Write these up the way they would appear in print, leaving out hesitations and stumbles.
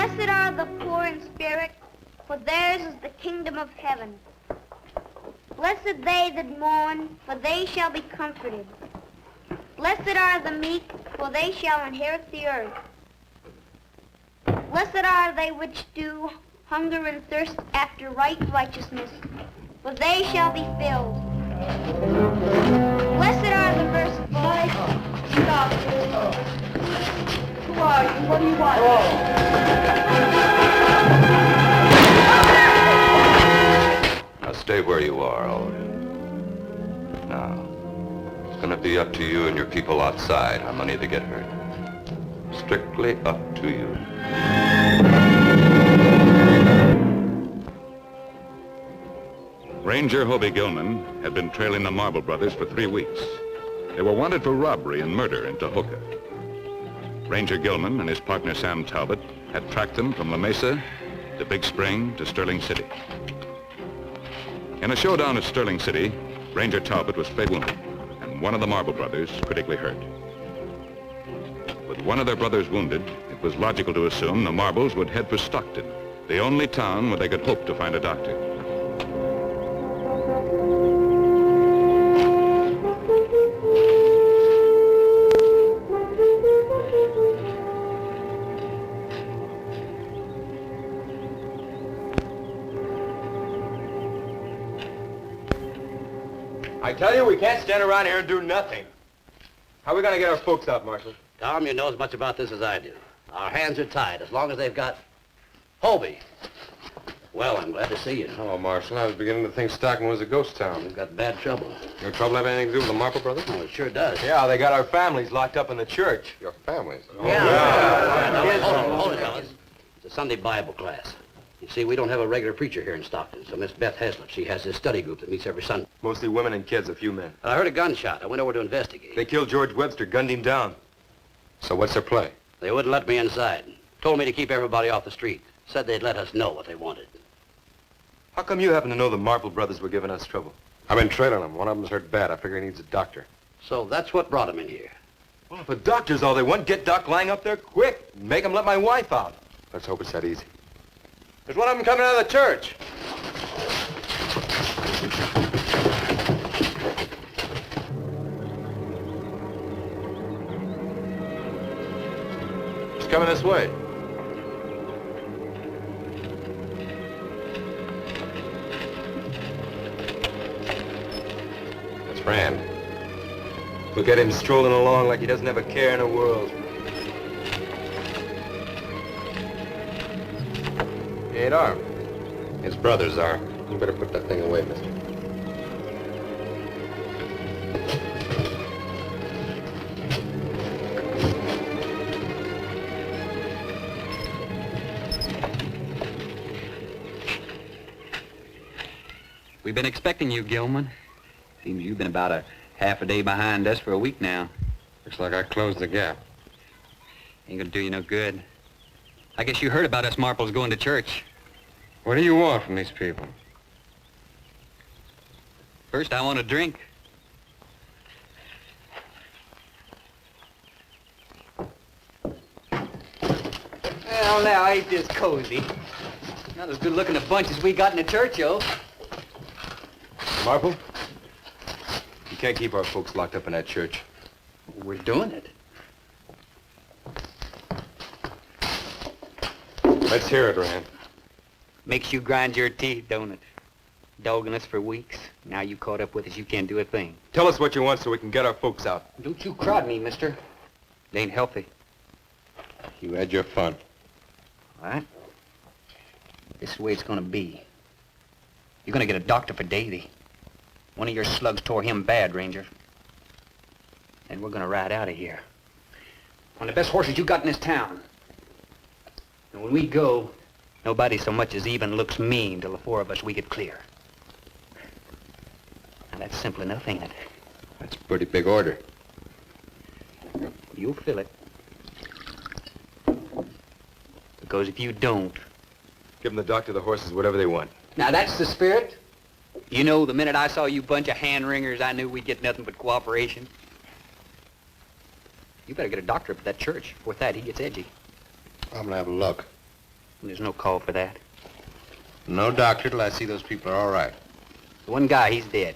Blessed are the poor in spirit, for theirs is the kingdom of heaven. Blessed they that mourn, for they shall be comforted. Blessed are the meek, for they shall inherit the earth. Blessed are they which do hunger and thirst after righteousness, for they shall be filled. Blessed are the merciful. Stop. Who are you? What do you want? Now stay where you are, all of you. Now, it's going to be up to you and your people outside how many they get hurt. Strictly up to you. Ranger Hoby Gilman had been trailing the Marble Brothers for 3 weeks. They were wanted for robbery and murder in Tehoka. Ranger Gilman and his partner Sam Talbot had tracked them from La Mesa to Big Spring to Sterling City. In a showdown at Sterling City, Ranger Talbot was fatally wounded and one of the Marble Brothers critically hurt. With one of their brothers wounded, it was logical to assume the Marbles would head for Stockton, the only town where they could hope to find a doctor. I tell you, we can't stand around here and do nothing. How are we going to get our folks out, Marshal? Tom, you know as much about this as I do. Our hands are tied as long as they've got Hoby. Well, I'm glad to see you. Oh, Marshal, I was beginning to think Stockton was a ghost town. We've got bad trouble. Your trouble have anything to do with the Marple brothers? Oh, it sure does. Yeah, they got our families locked up in the church. Your families? Oh, Hold it, fellas. It's a Sunday Bible class. You see, we don't have a regular preacher here in Stockton, so Miss Beth Heslip, she has this study group that meets every Sunday. Mostly women and kids, a few men. I heard a gunshot. I went over to investigate. They killed George Webster, gunned him down. So what's their play? They wouldn't let me inside. Told me to keep everybody off the street. Said they'd let us know what they wanted. How come you happen to know the Marple brothers were giving us trouble? I've been trailing them. One of them's hurt bad. I figure he needs a doctor. So that's what brought him in here. Well, if a doctor's all they want, get Doc Lang up there quick. Make him let my wife out. Let's hope it's that easy. There's one of them coming out of the church. He's coming this way. That's Rand. Look at him strolling along like he doesn't have a care in the world. He ain't armed. His brothers are. You better put that thing away, mister. We've been expecting you, Gilman. Seems you've been about a half a day behind us for a week now. Looks like I closed the gap. Ain't gonna do you no good. I guess you heard about us Marples going to church. What do you want from these people? First, I want a drink. Well, now, ain't this cozy? Not as good-looking a bunch as we got in the church, yo. Marple, you can't keep our folks locked up in that church. We're doing it. Let's hear it, Rand. Makes you grind your teeth, don't it? Dogging us for weeks. Now you caught up with us, you can't do a thing. Tell us what you want so we can get our folks out. Don't you crowd me, mister. It ain't healthy. You had your fun. All right? This is the way it's gonna be. You're gonna get a doctor for Davy. One of your slugs tore him bad, Ranger. And we're gonna ride out of here. On the best horses you got in this town. And when we go, nobody so much as even looks mean till the four of us we get clear. Now that's simple enough, ain't it? That's a pretty big order. You'll fill it. Because if you don't... Give them the doctor, the horses, whatever they want. Now that's the spirit. You know, the minute I saw you bunch of hand-wringers, I knew we'd get nothing but cooperation. You better get a doctor up at that church. With that, he gets edgy. I'm gonna have luck. There's no call for that. No doctor till I see those people are all right. The one guy, he's dead.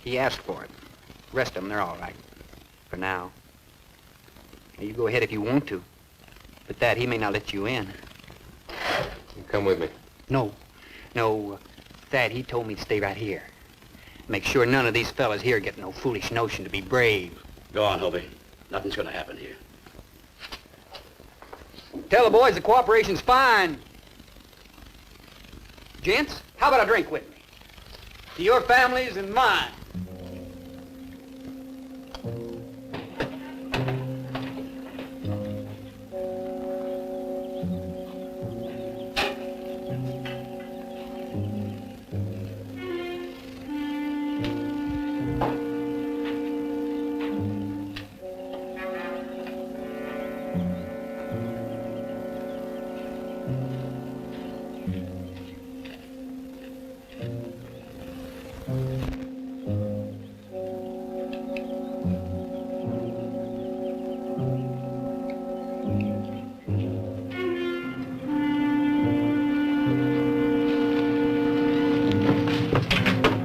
He asked for it. The rest of them, they're all right. For now. Now, you go ahead if you want to. But that, he may not let you in. You come with me. No. Thad, he told me to stay right here. Make sure none of these fellas here get no foolish notion to be brave. Go on, Hoby. Nothing's gonna happen here. Tell the boys the cooperation's fine. Gents, how about a drink with me? To your families and mine.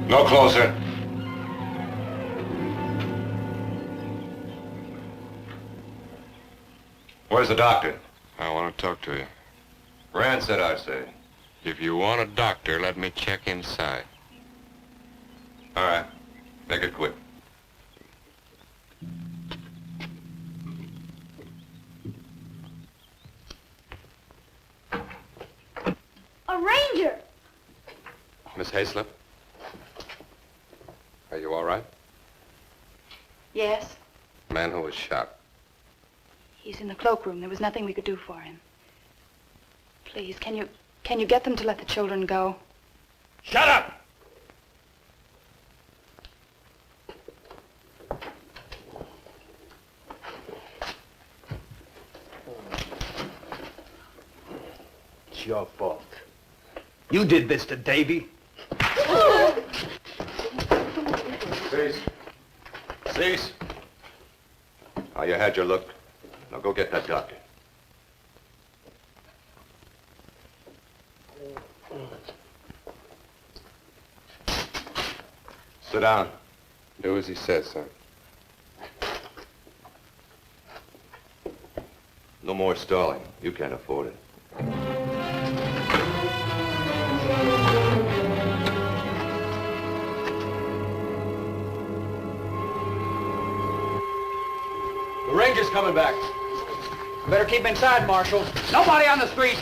No closer. Where's the doctor? I want to talk to you. Rand said I say. If you want a doctor, let me check inside. All right. Make it quick. A ranger! Miss Hayslip? Are you all right? Yes, Man who was shot. he's in the cloakroom. There was nothing we could do for him. Please, can you get them to let the children go? Shut up! It's your fault. You did this to Davy. Cease. Cease. Oh, you had your look. Now go get that doctor. Sit down. Do as he says, son. No more stalling. You can't afford it. The ranger's coming back. Better keep inside, Marshal. Nobody on the street.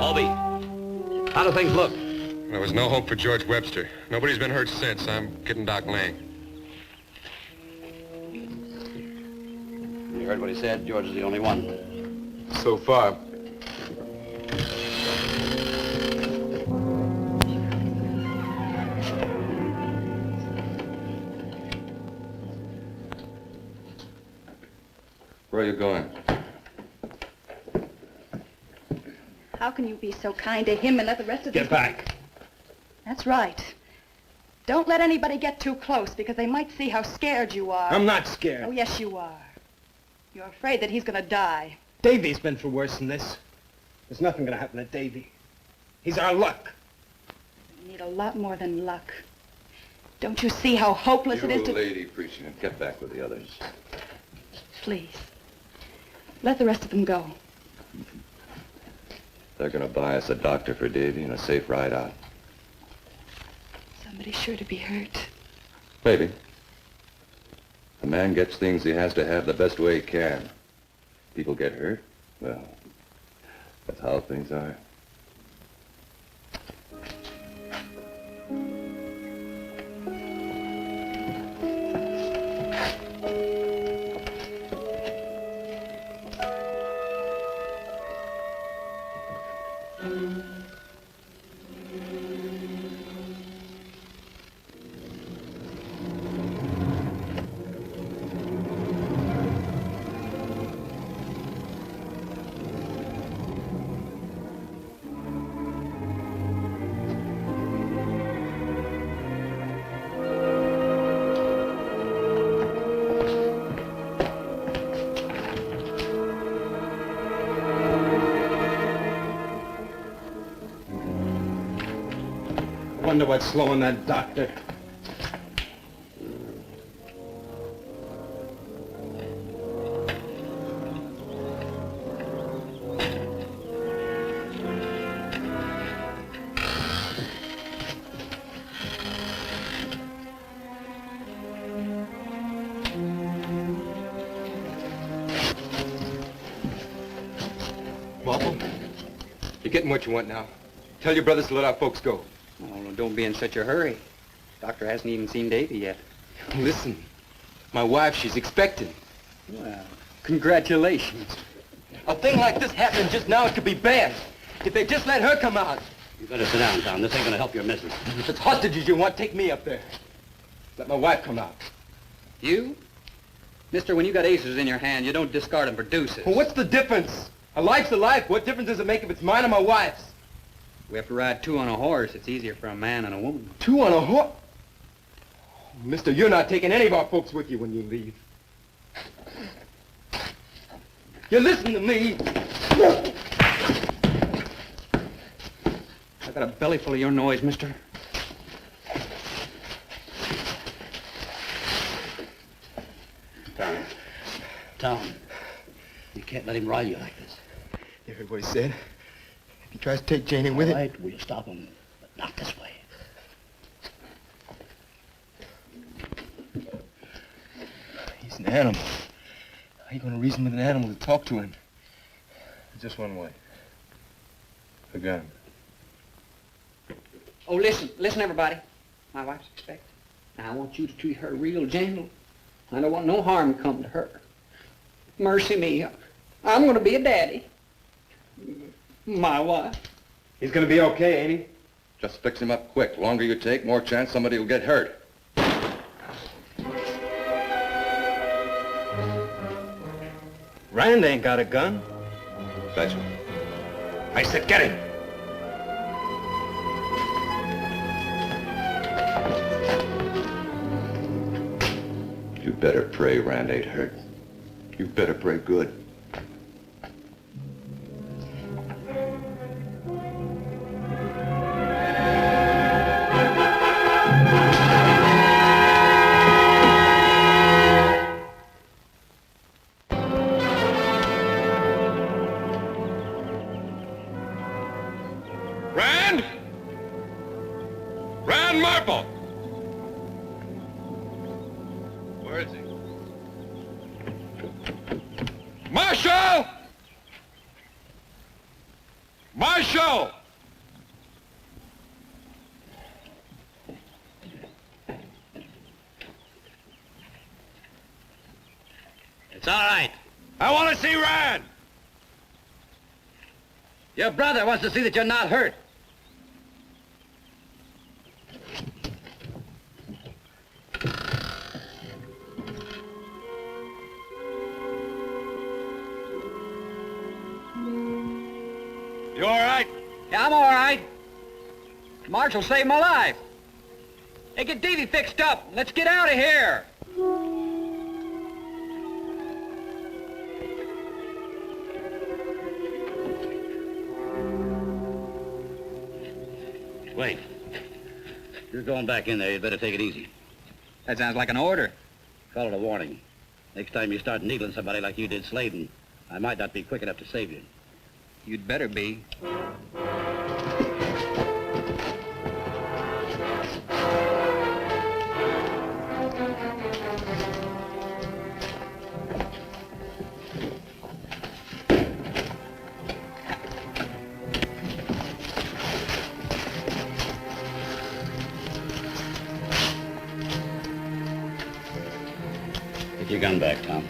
Hoby, how do things look? There was no hope for George Webster. Nobody's been hurt since. I'm getting Doc Lang. You heard what he said? George is the only one. So far. Where are you going? How can you be so kind to him and let the rest of Get these... back. That's right. Don't let anybody get too close because they might see how scared you are. I'm not scared. Oh, yes, you are. You're afraid that he's going to die. Davy's been through worse than this. There's nothing gonna happen to Davy. He's our luck. You need a lot more than luck. Don't you see how hopeless it is to... lady preaching and get back with the others. Please. Let the rest of them go. They're gonna buy us a doctor for Davy and a safe ride out. Somebody's sure to be hurt. Maybe. A man gets things he has to have the best way he can. People get hurt. Well, that's how things are. wonder what's slowing that doctor. Marple, you're getting what you want now. Tell your brothers to let our folks go. Oh, don't be in such a hurry. Doctor hasn't even seen Davy yet. Listen, my wife, she's expecting. Well, congratulations. A thing like this happening just now, it could be bad. If they just let her come out. You better sit down, Tom. This ain't gonna help your missus. If it's hostages you want, take me up there. Let my wife come out. You? Mister, when you got aces in your hand, you don't discard them for deuces. Well, what's the difference? A life's a life. What difference does it make if it's mine or my wife's? We have to ride two on a horse. It's easier for a man and a woman. Two on a horse? Mister, you're not taking any of our folks with you when you leave. You listen to me. I got a belly full of your noise, mister. Tom, you can't let him ride you like this. You heard what he said? If he tries to take Janie with All him... right, we'll stop him, but not this way. He's an animal. How you gonna reason with an animal to talk to him? There's just one way. The gun. Oh, listen, everybody. My wife's expecting. Now, I want you to treat her real gentle. I don't want no harm to come to her. Mercy me. I'm gonna be a daddy. My wife. He's gonna be okay, ain't he? Just fix him up quick. Longer you take, more chance somebody will get hurt. Rand ain't got a gun. Fetch him. I said get him. You better pray Rand ain't hurt. You better pray good. Rand! Rand Marple! Where is he? Marshal! Marshal! It's all right. I want to see Rand! Your brother wants to see that you're not hurt. You all right? Yeah, I'm all right. Marshal saved my life. Hey, get Davy fixed up. Let's get out of here. Wait. You're going back in there. You'd better take it easy. That sounds like an order. Call it a warning. Next time you start needling somebody like you did Sladen, I might not be quick enough to save you. You'd better be. Get your gun back, Tom.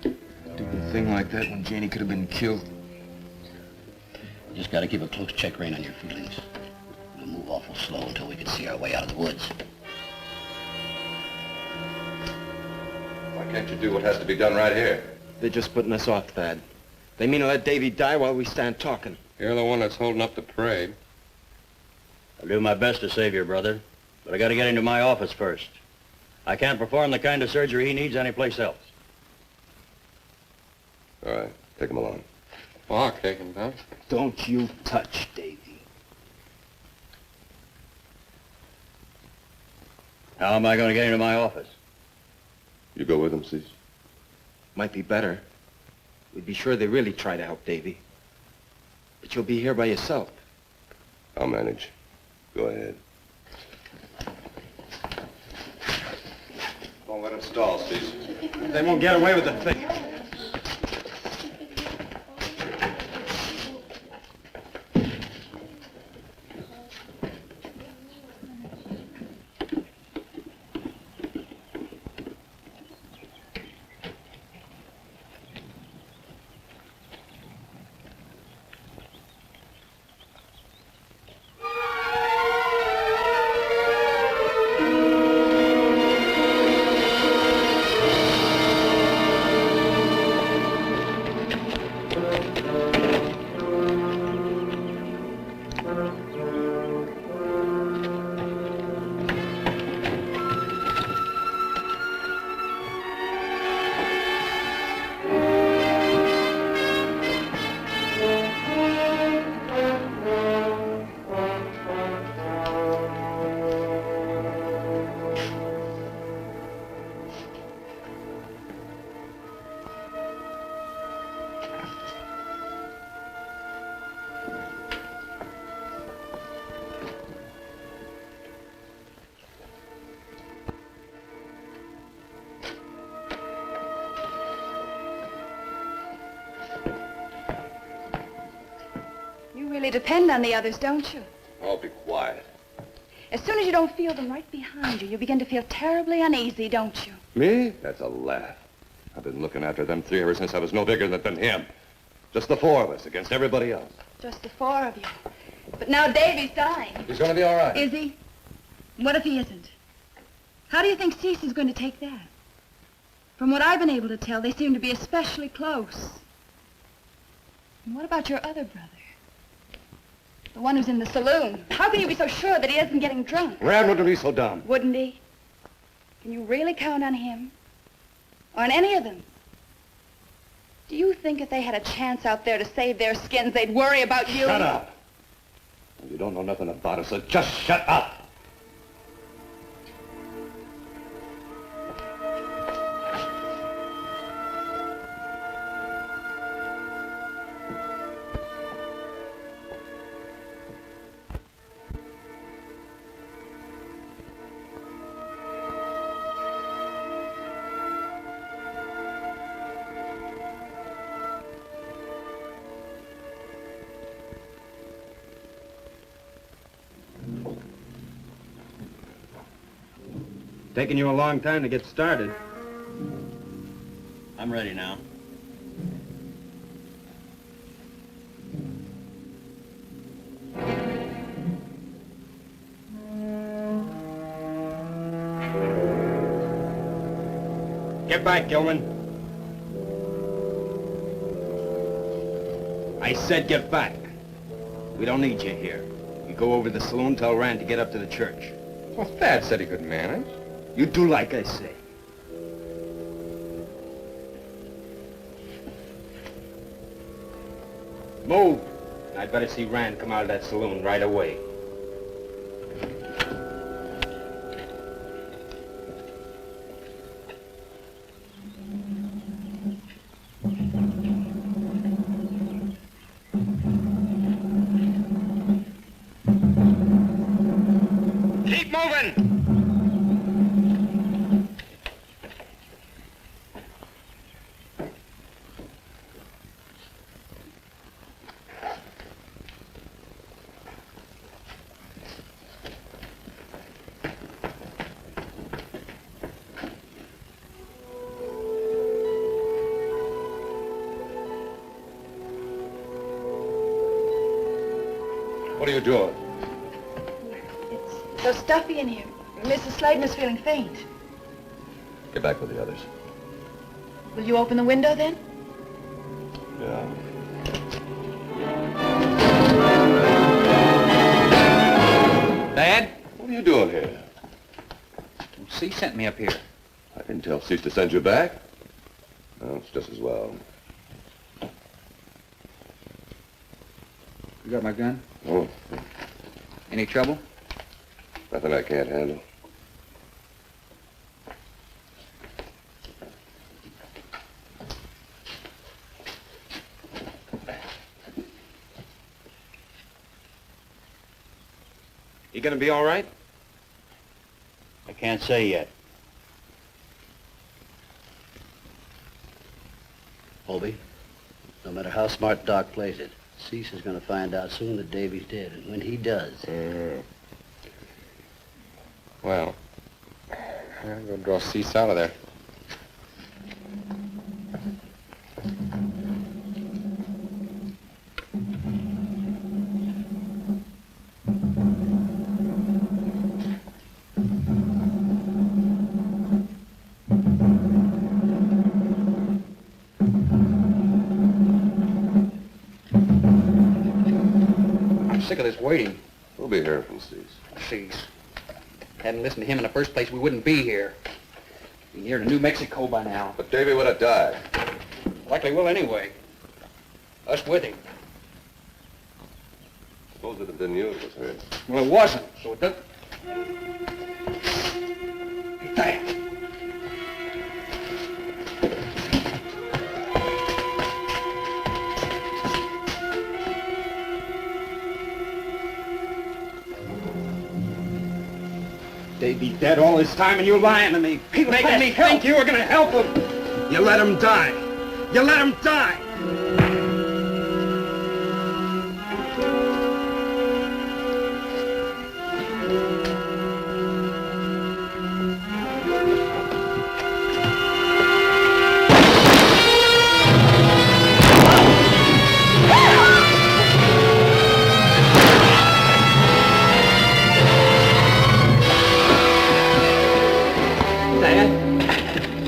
Stupid thing like that when Janie could have been killed. You just gotta keep a close check rein on your feelings. We'll move awful slow until we can see our way out of the woods. Why can't you do what has to be done right here? They're just putting us off, Thad. They mean to let Davy die while we stand talking. You're the one that's holding up the parade. I'll do my best to save your brother, but I gotta get into my office first. I can't perform the kind of surgery he needs anyplace else. All right, take him along. Oh, I'll take him down. Don't you touch Davy. How am I going to get into my office? You go with them, Cease. Might be better. We'd be sure they really try to help Davy. But you'll be here by yourself. I'll manage. Go ahead. Don't let him stall, Cease. They won't get away with the thing. You really depend on the others, don't you? Oh, be quiet. As soon as you don't feel them right behind you, you begin to feel terribly uneasy, don't you? Me? That's a laugh. I've been looking after them three ever since I was no bigger than him. Just the four of us against everybody else. Just the four of you. But now Davy's dying. He's gonna be all right. Is he? What if he isn't? How do you think Cease is going to take that? From what I've been able to tell, they seem to be especially close. And what about your other brother? The one who's in the saloon. How can you be so sure that he isn't getting drunk? Rand wouldn't be so dumb. Wouldn't he? Can you really count on him? Or on any of them? Do you think if they had a chance out there to save their skins, they'd worry about you? Shut up. You don't know nothing about it, so just shut up. Taking you a long time to get started. I'm ready now. Get back, Gilman. I said get back. We don't need you here. You go over to the saloon, tell Rand to get up to the church. Well, Thad said he could manage. You do like I say. Move. I'd better see Rand come out of that saloon right away. Keep moving! What are you doing? It's so stuffy in here. Mrs. Slayton is feeling faint. Get back with the others. Will you open the window then? Yeah. Dad? What are you doing here? Cease sent me up here. I didn't tell Cease to send you back. Well, it's just as well. You got my gun? Oh, Any trouble? nothing I can't handle. gonna be all right? I can't say yet. Hoby, no matter how smart Doc plays it, Cease is going to find out soon that Davy's dead, and when he does... Well, I'm gonna draw Cease out of there. I'm sick of this waiting. We'll be here from Cease. Cease. Hadn't listened to him in the first place, we wouldn't be here. Be near to New Mexico by now. But Davy would have died. Likely will anyway. Us with him. Suppose it had been you that was hurt. Well, it wasn't, so it doesn't... There. Davy dead all this time and you lying to me. Making me think you were gonna help him. You let him die. You let him die.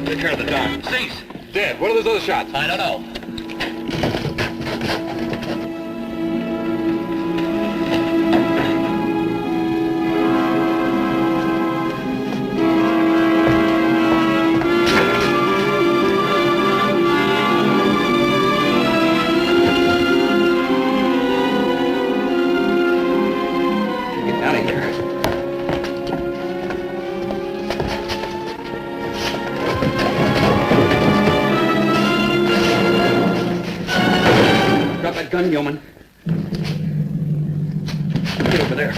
Take care of the doc. Cease! Dead. What are those other shots? I don't know. Get out of here. Drop that gun, yeoman. Get over there.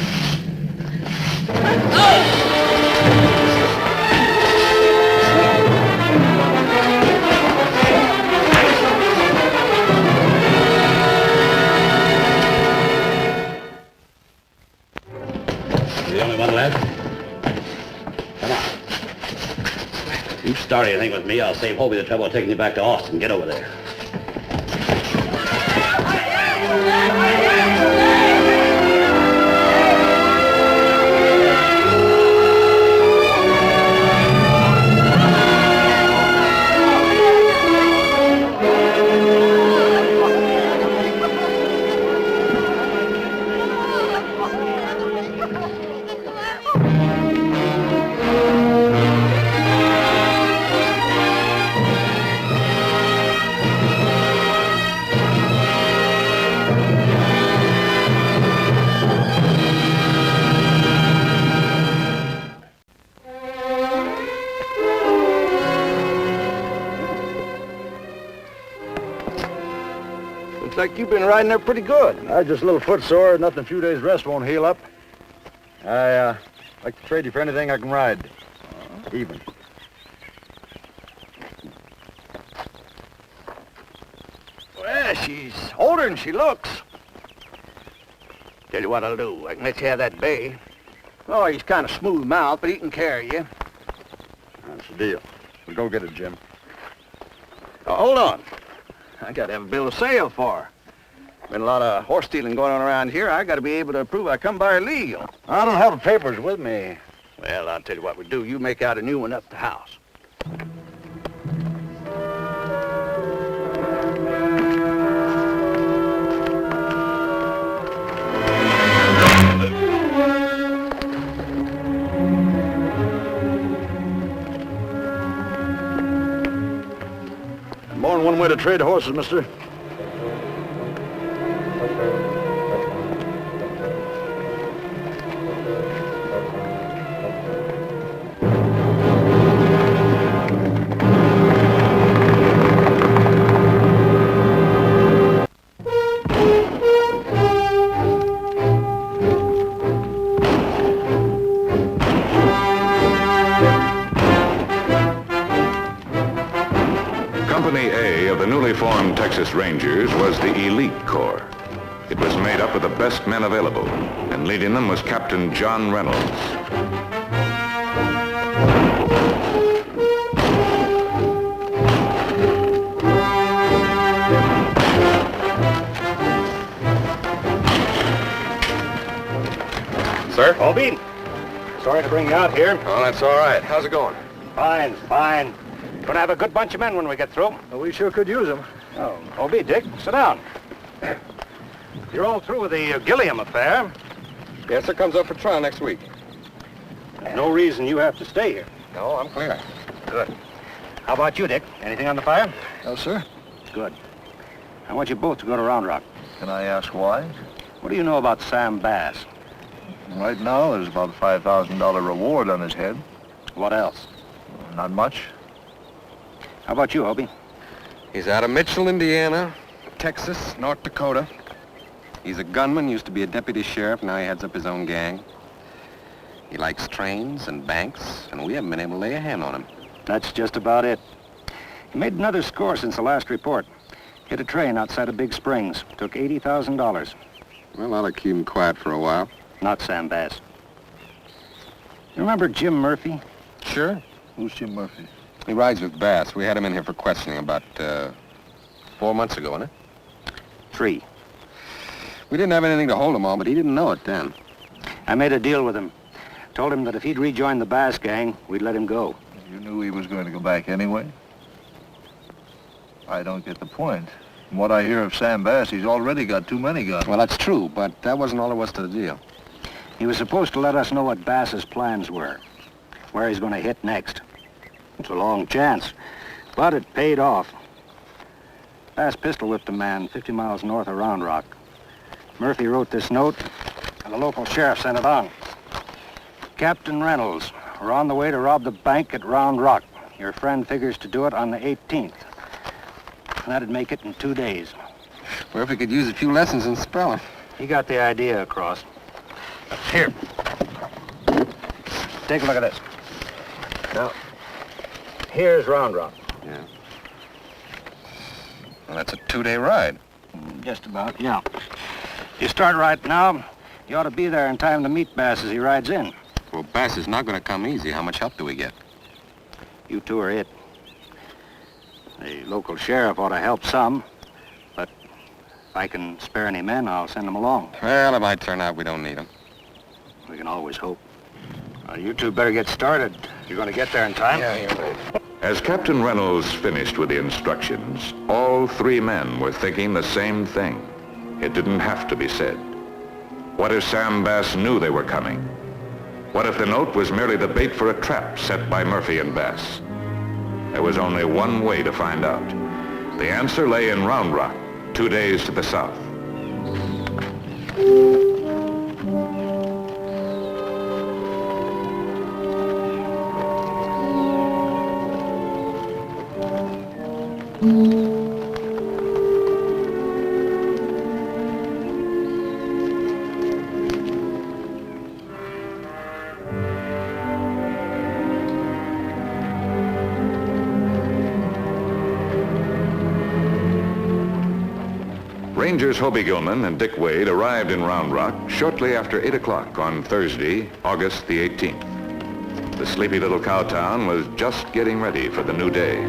You're the only one left? Come on. You start anything with me, I'll save Hoby the trouble of taking you back to Austin. Get over there. Looks like you've been riding there pretty good. I just a little foot sore. Nothing a few days rest won't heal up. I like to trade you for anything I can ride. Even. Well, she's older than she looks. Tell you what I'll do. I can let you have that bay. Oh, he's kind of smooth mouth, but he can carry you. That's the deal. We'll go get it, Jim. Oh, hold on. I gotta have a bill of sale for her. Been a lot of horse stealing going on around here. I gotta be able to prove I come by her legal. I don't have the papers with me. Well, I'll tell you what we do. You make out a new one up the house. More than one way to trade horses, mister. newly-formed Texas Rangers was the elite corps. It was made up of the best men available, and leading them was Captain John Reynolds. Sir? Hoby, sorry to bring you out here. Oh, that's all right. How's it going? Fine, fine. Gonna have a good bunch of men when we get through. Well, we sure could use them. Oh, Hoby, Dick, sit down. You're all through with the Gilliam affair. Yes, it comes up for trial next week. There's no reason you have to stay here. No, I'm clear. Good. How about you, Dick? Anything on the fire? No, sir. Good. I want you both to go to Round Rock. Can I ask why? What do you know about Sam Bass? Right now, there's about a $5,000 reward on his head. What else? Not much. How about you, Hoby? He's out of Mitchell, Indiana, Texas, North Dakota. He's a gunman, used to be a deputy sheriff, now he heads up his own gang. He likes trains and banks, and we haven't been able to lay a hand on him. That's just about it. He made another score since the last report. Hit a train outside of Big Springs. Took $80,000. Well, I'll keep him quiet for a while. Not Sam Bass. You remember Jim Murphy? Sure. Who's Jim Murphy? He rides with Bass. We had him in here for questioning about 4 months ago, wasn't it? 3. We didn't have anything to hold him on, but he didn't know it then. I made a deal with him. Told him that if he'd rejoin the Bass gang, we'd let him go. You knew he was going to go back anyway? I don't get the point. From what I hear of Sam Bass, he's already got too many guns. Well, that's true, but that wasn't all there was to the deal. He was supposed to let us know what Bass's plans were, where he's going to hit next. It's a long chance, but it paid off. Bass pistol whipped a man 50 miles north of Round Rock. Murphy wrote this note, and the local sheriff sent it on. Captain Reynolds, we're on the way to rob the bank at Round Rock. Your friend figures to do it on the 18th. And that'd make it in 2 days. Well, if he could use a few lessons in spelling. He got the idea across. Here. Take a look at this. Now, here's Round Rock. Yeah. Well, that's a 2-day ride. Just about, yeah. You start right now, you ought to be there in time to meet Bass as he rides in. Well, Bass is not going to come easy. How much help do we get? You two are it. The local sheriff ought to help some, but if I can spare any men, I'll send them along. Well, it might turn out we don't need them. We can always hope. You two better get started. You're going to get there in time. Yeah, you're right. As Captain Reynolds finished with the instructions, all 3 men were thinking the same thing. It didn't have to be said. What if Sam Bass knew they were coming? What if the note was merely the bait for a trap set by Murphy and Bass? There was only one way to find out. The answer lay in Round Rock, 2 days to the south. Rangers Hoby Gilman and Dick Wade arrived in Round Rock shortly after 8 o'clock on Thursday, August the 18th. The sleepy little cow town was just getting ready for the new day.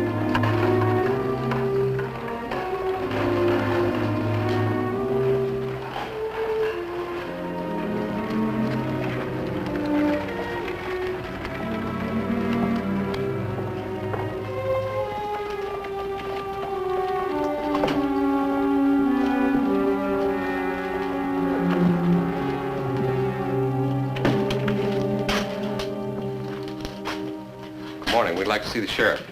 Morning. We'd like to see the sheriff.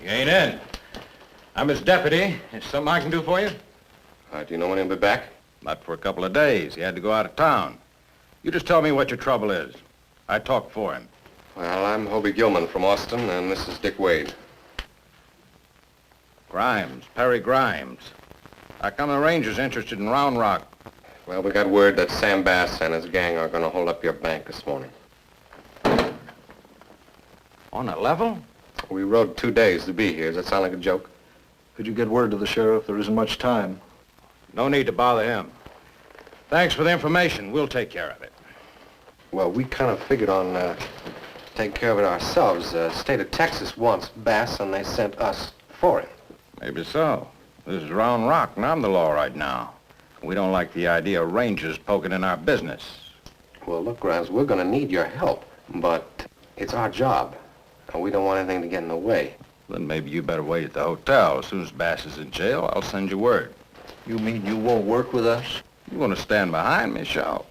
You ain't in. I'm his deputy. Is something I can do for you? Do you know when he'll be back? Not for a couple of days. He had to go out of town. You just tell me what your trouble is. I talk for him. Well, I'm Hoby Gilman from Austin, and this is Dick Wade. Grimes, Perry Grimes. How come the Rangers interested in Round Rock? Well, we got word that Sam Bass and his gang are going to hold up your bank this morning. On a level? We rode 2 days to be here. Does that sound like a joke? Could you get word to the sheriff? There isn't much time. No need to bother him. Thanks for the information. We'll take care of it. Well, we kind of figured on taking care of it ourselves. State of Texas wants Bass, and they sent us for him. Maybe so. This is Round Rock, and I'm the law right now. We don't like the idea of rangers poking in our business. Well, look, Grimes, we're going to need your help, but it's our job, and we don't want anything to get in the way. Then maybe you better wait at the hotel. As soon as Bass is in jail, I'll send you word. You mean you won't work with us? You want to stand behind me, sure.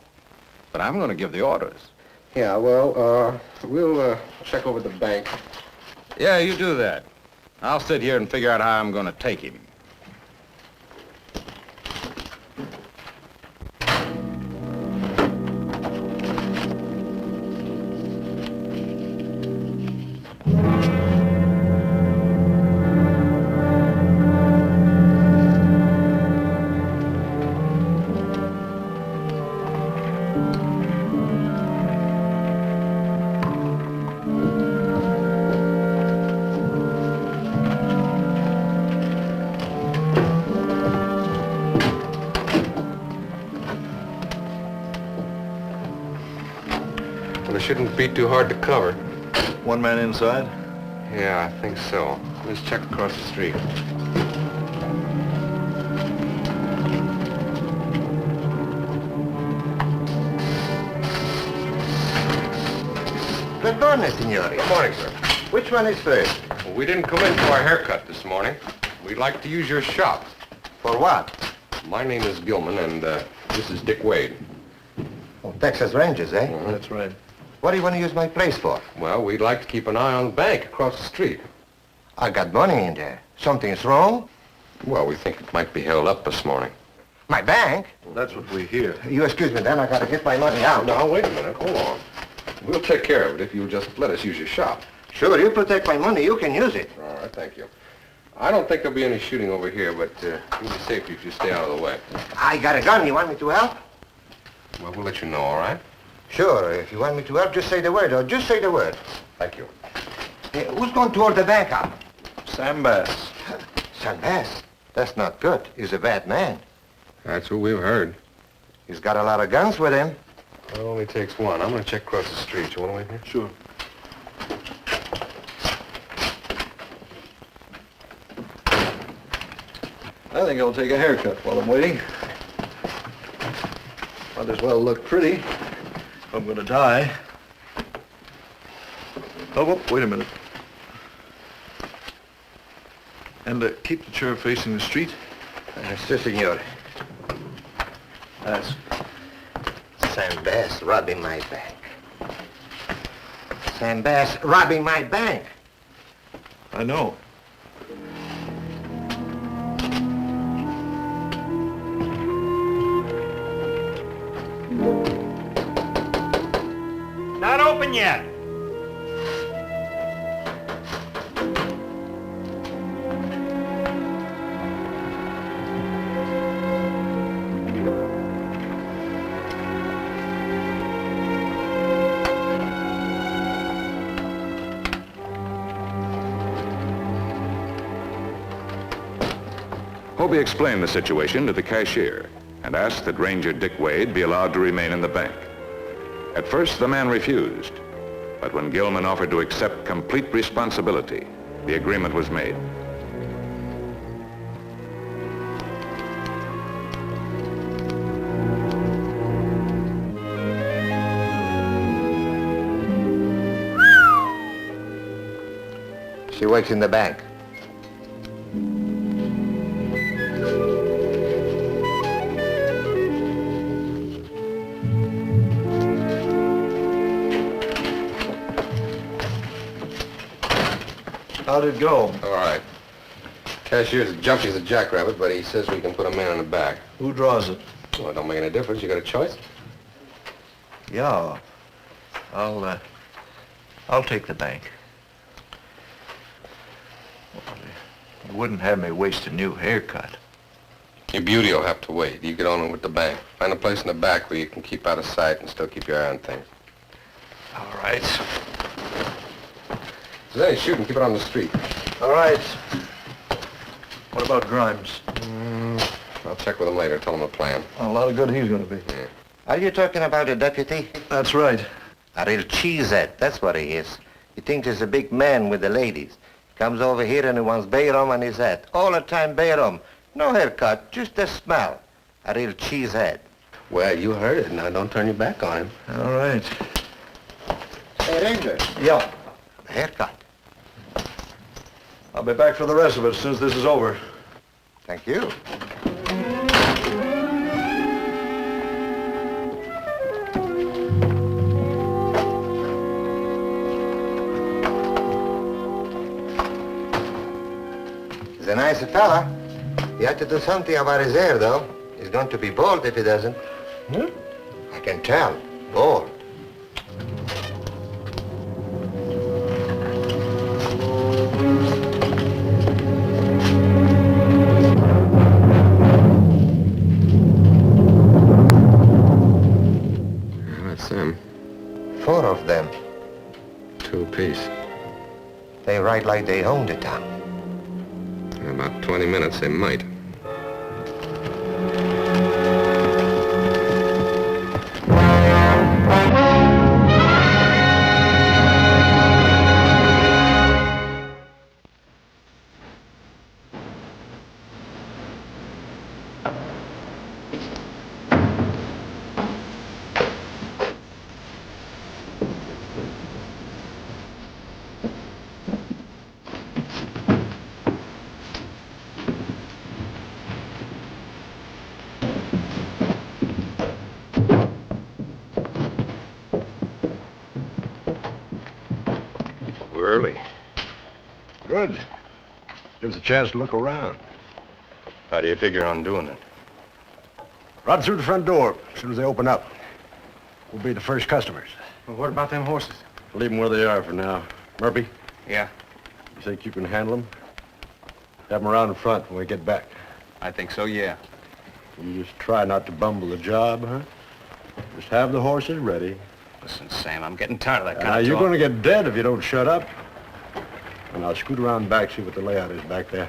But I'm going to give the orders. Yeah, well, we'll check over the bank. Yeah, you do that. I'll sit here and figure out how I'm going to take him. Well, it shouldn't be too hard to cover. One man inside? Yeah, I think so. Let's check across the street. Good morning, signore. Good morning, sir. Which one is first? Well, we didn't come in for a haircut this morning. We'd like to use your shop. For what? My name is Gilman, and this is Dick Wade. Oh, Texas Rangers, eh? That's right. What do you want to use my place for? Well, we'd like to keep an eye on the bank across the street. I got money in there. Something's wrong? Well, we think it might be held up this morning. My bank? That's what we hear. You excuse me, then I gotta get my money out. Now, wait a minute. Hold on. We'll take care of it if you'll just let us use your shop. Sure, you protect my money, you can use it. All right, thank you. I don't think there'll be any shooting over here, but it'll be safer if you stay out of the way. I got a gun. You want me to help? Well, we'll let you know, all right? Sure, if you want me to help, just say the word, or just say the word. Thank you. Who's going toward the bank out? Sam Bass. Sam Bass. That's not good. He's a bad man. That's what we've heard. He's got a lot of guns with him. It only takes one. I'm going to check across the street. You want to wait here? Sure. I think I'll take a haircut while I'm waiting. Might as well look pretty if I'm gonna die. Oh, wait a minute. And keep the chair facing the street. Si, signore. That's Sam Bass robbing my bank. Sam Bass robbing my bank. I know. Not open yet. Hoby explained the situation to the cashier and asked that Ranger Dick Wade be allowed to remain in the bank. At first, the man refused, but when Gilman offered to accept complete responsibility, the agreement was made. She works in the bank. How'd it go? All right. Cashier's as jumpy as a jackrabbit, but he says we can put a man in the back. Who draws it? Well, it don't make any difference. You got a choice? Yeah. I'll take the bank. You wouldn't have me waste a new haircut. Your beauty will have to wait. You get on with the bank. Find a place in the back where you can keep out of sight and still keep your eye on things. All right. If there's any shooting, keep it on the street. All right. What about Grimes? I'll check with him later. Tell him a plan. A lot of good he's gonna be. Yeah. Are you talking about a deputy? That's right. A real cheesehead, that's what he is. He thinks he's a big man with the ladies. Comes over here and he wants bayrum on his head. All the time bayrum. No haircut, just a smell. A real cheesehead. Well, you heard it. Now, don't turn your back on him. All right. Hey, Ranger. Yeah. A haircut. I'll be back for the rest of it as soon as this is over. Thank you. He's a nice fella. You have to do something about his hair, though. He's going to be bald if he doesn't. Hmm? I can tell. Bald. That's them. 4 of them. 2 apiece. They ride like they own the town. In about 20 minutes, they might. We're early. Good. Gives us a chance to look around. How do you figure on doing it? Right through the front door, as soon as they open up. We'll be the first customers. Well, what about them horses? Leave them where they are for now. Murphy, Yeah, you think you can handle them? Have them around in front when we get back. I think so, yeah. You just try not to bumble the job, huh? Just have the horses ready. Listen, Sam, I'm getting tired of that kind Now, of you're talk. going to get dead if you don't shut up. And I'll scoot around back, see what the layout is back there.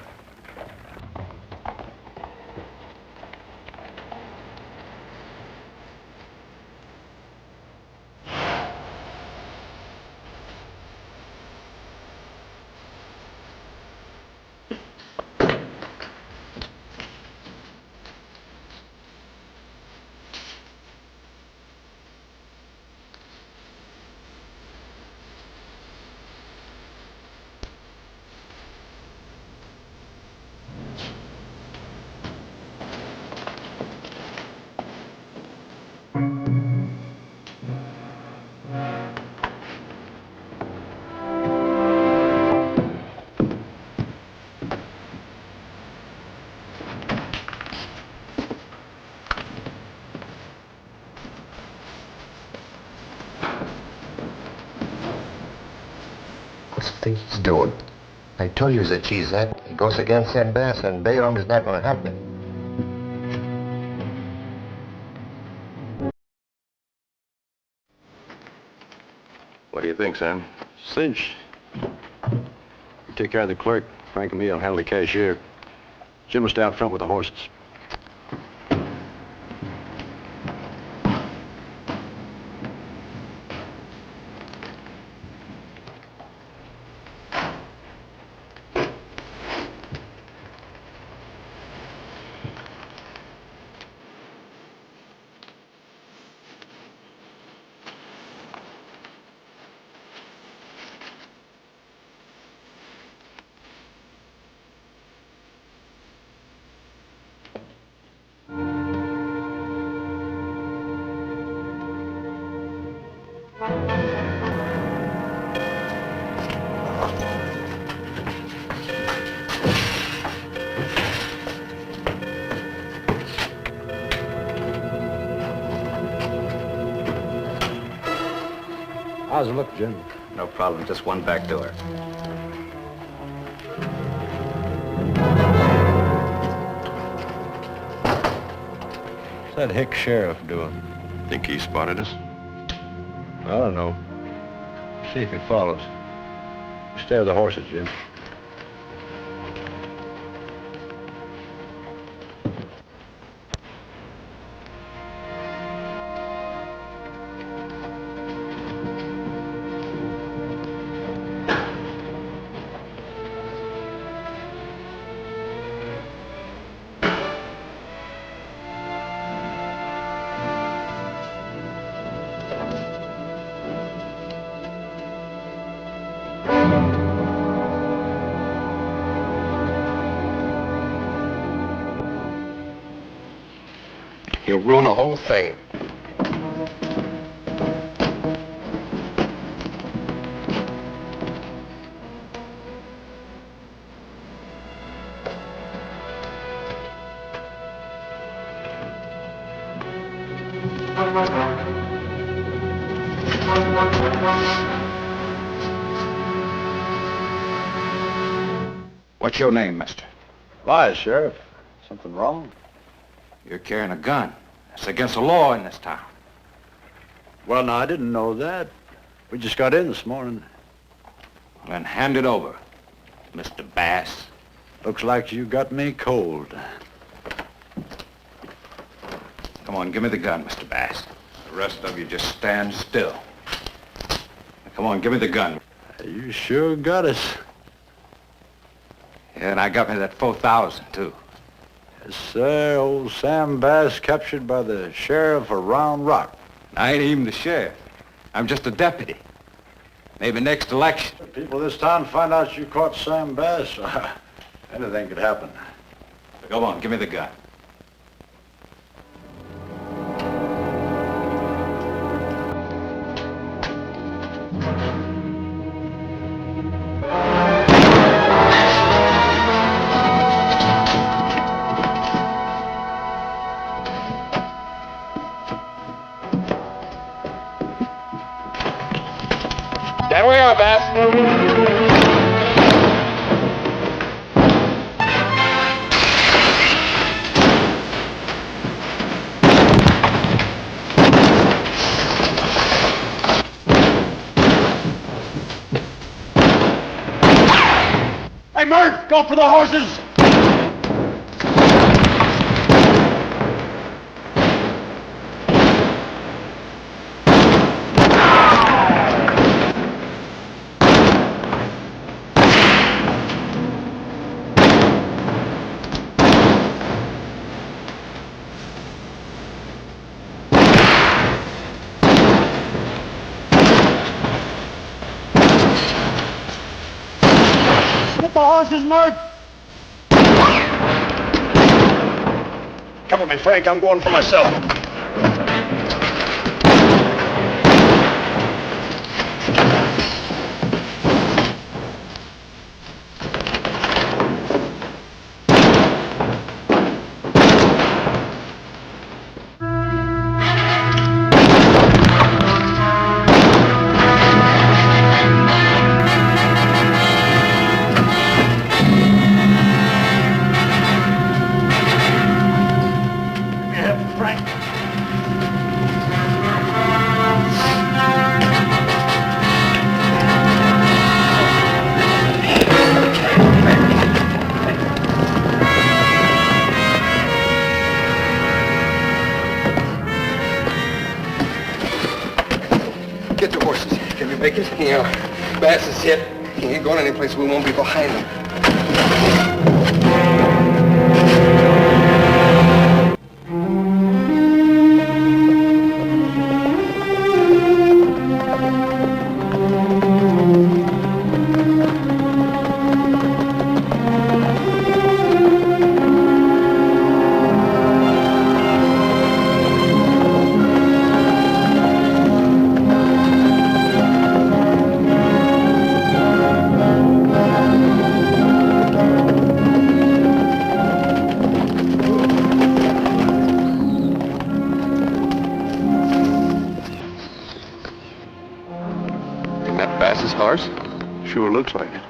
What's the thing he's doing? I told you he's a cheesehead. He goes against that bass, and bayrum is not going to help him. What do you think, Sam? Cinch. You take care of the clerk. Frank and me will handle the cashier. Jim will stay out front with the horses. How's it look, Jim? No problem, just one back door. What's that hick sheriff doing? Think he spotted us? I don't know. See if he follows. Stay with the horses, Jim. He'll ruin the whole thing. What's your name, mister? Why, Sheriff? Something wrong? You're carrying a gun. It's against the law in this town. Well, no, I didn't know that. We just got in this morning. Then hand it over, Mr. Bass. Looks like you got me cold. Come on, give me the gun, Mr. Bass. The rest of you just stand still. Now, come on, give me the gun. You sure got us. Yeah, and I got me that 4,000, too. Yes, sir. Old Sam Bass captured by the sheriff of Round Rock. I ain't even the sheriff. I'm just a deputy. Maybe next election. If people of this town find out you caught Sam Bass, anything could happen. Come on, give me the gun. There we are, Bass. Hey, Murph, go for the horses! Get the horses, Murph! Cover me, Frank. I'm going for myself. Frank. Get the horses. Can we make it? Yeah. Bass is hit. He ain't going anyplace. We won't be behind him. Bass's horse? Sure looks like it.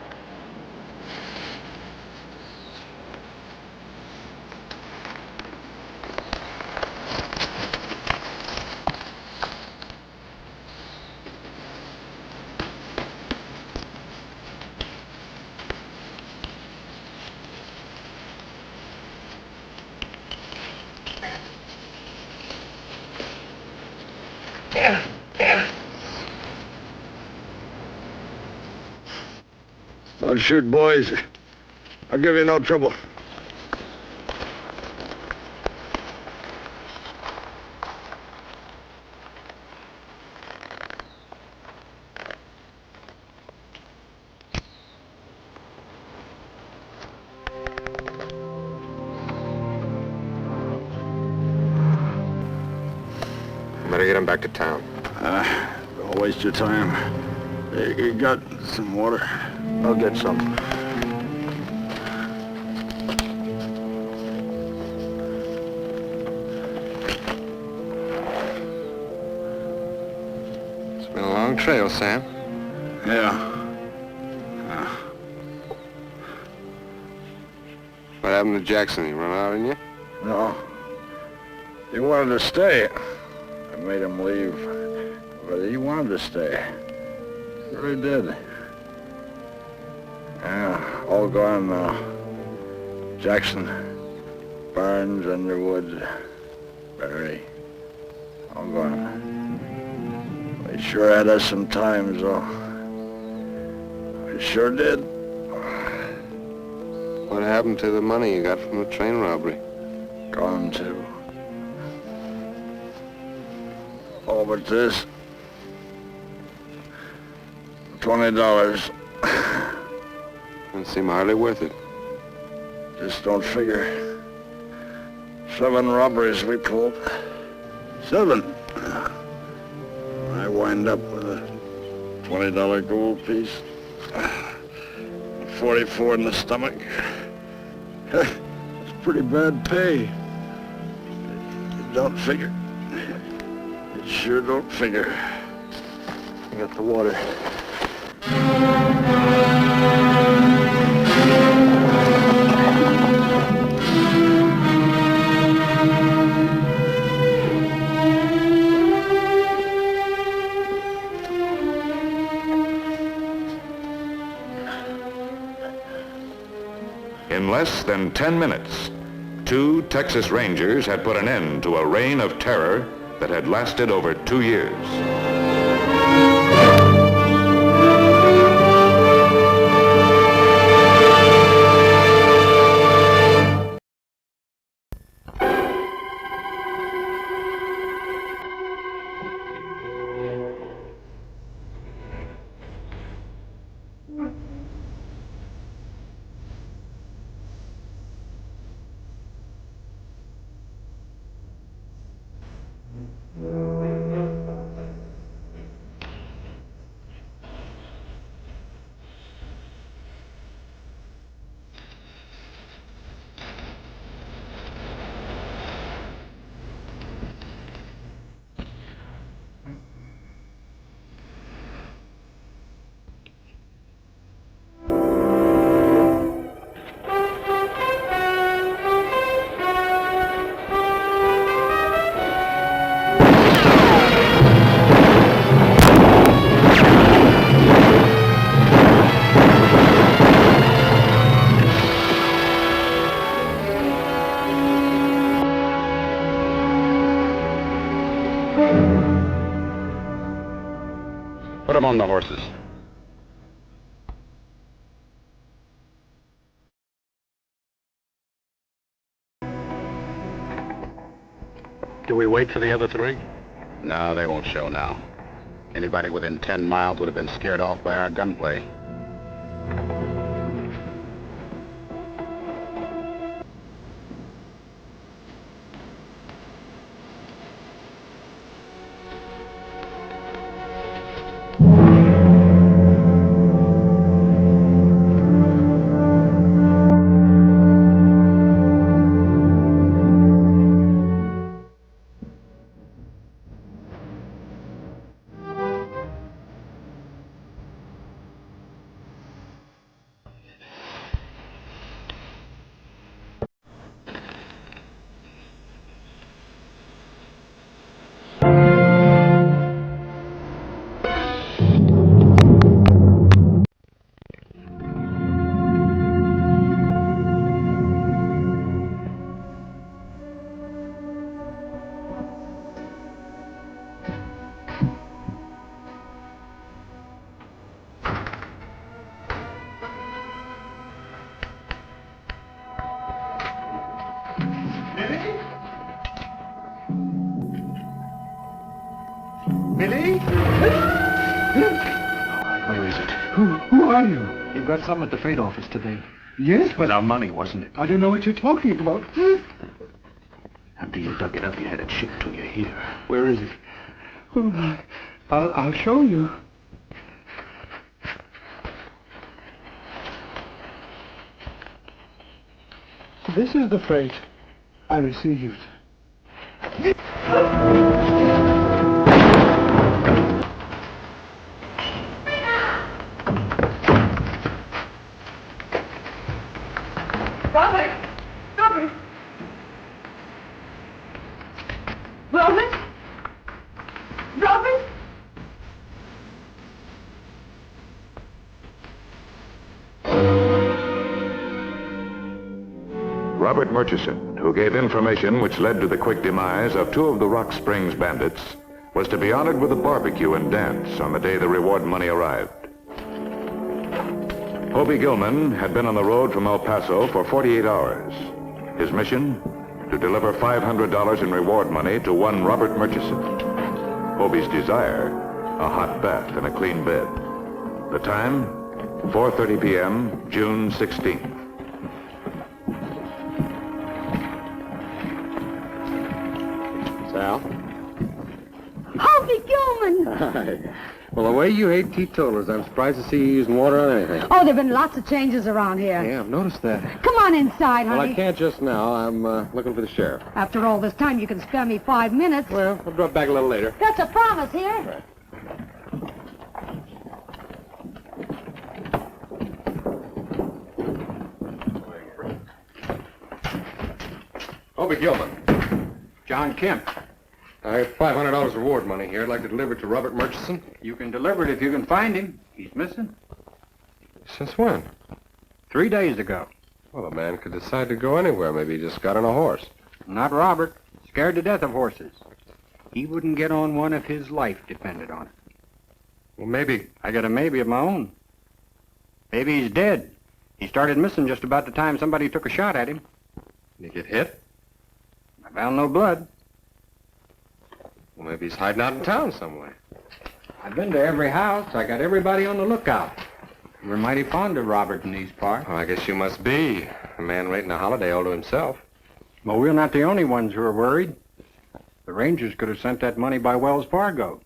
Don't shoot, boys. I'll give you no trouble. Better get him back to town. Don't waste your time. Hey, you got some water? I'll get some. It's been a long trail, Sam. Yeah. What happened to Jackson? He run out on you? No. He wanted to stay. I made him leave. But he wanted to stay. He really did. Yeah, all gone now. Jackson, Barnes, Underwood, Barry. All gone. They sure had us some times, though. They sure did. What happened to the money you got from the train robbery? Gone, too. All but this. $20. Doesn't seem hardly worth it. Just don't figure. 7 robberies we pulled. 7. I wind up with a $20 gold piece. 44 in the stomach. That's pretty bad pay. It don't figure. It sure don't figure. I got the water. In less than 10 minutes, 2 Texas Rangers had put an end to a reign of terror that had lasted over 2 years. Put them on the horses. Do we wait for the other 3? No, they won't show now. Anybody within 10 miles would have been scared off by our gunplay. Billy? Where is it? Who are you? You've got something at the freight office today. Yes, but Our money, wasn't it? I don't know what you're talking about. After you dug it up, you had it shipped to you here. Where is it? I'll show you. This is the freight I received. Robert! Robert! Robert? Robert? Robert Murchison, who gave information which led to the quick demise of two of the Rock Springs bandits, was to be honored with a barbecue and dance on the day the reward money arrived. Hoby Gilman had been on the road from El Paso for 48 hours. His mission? To deliver $500 in reward money to one Robert Murchison. Hoby's desire? A hot bath and a clean bed. The time? 4:30 p.m., June 16th. Sal? Hoby Gilman! Hi. Well, the way you hate teetotalers, I'm surprised to see you using water on anything. Oh, there've been lots of changes around here. Yeah, I've noticed that. Come on inside, honey. Well, I can't just now. I'm looking for the sheriff. After all this time, you can spare me 5 minutes. Well, I'll drop back a little later. That's a promise here. Right. Hoby Gilman. John Kemp. I have $500 reward money here. I'd like to deliver it to Robert Murchison. You can deliver it if you can find him. He's missing. Since when? 3 days ago. Well, a man could decide to go anywhere. Maybe he just got on a horse. Not Robert. Scared to death of horses. He wouldn't get on one if his life depended on it. Well, maybe... I got a maybe of my own. Maybe he's dead. He started missing just about the time somebody took a shot at him. Did he get hit? I found no blood. Well, maybe he's hiding out in town somewhere. I've been to every house. I got everybody on the lookout. We're mighty fond of Robert in these parts. Oh, I guess you must be. A man waiting a holiday all to himself. Well, we're not the only ones who are worried. The Rangers could have sent that money by Wells Fargo.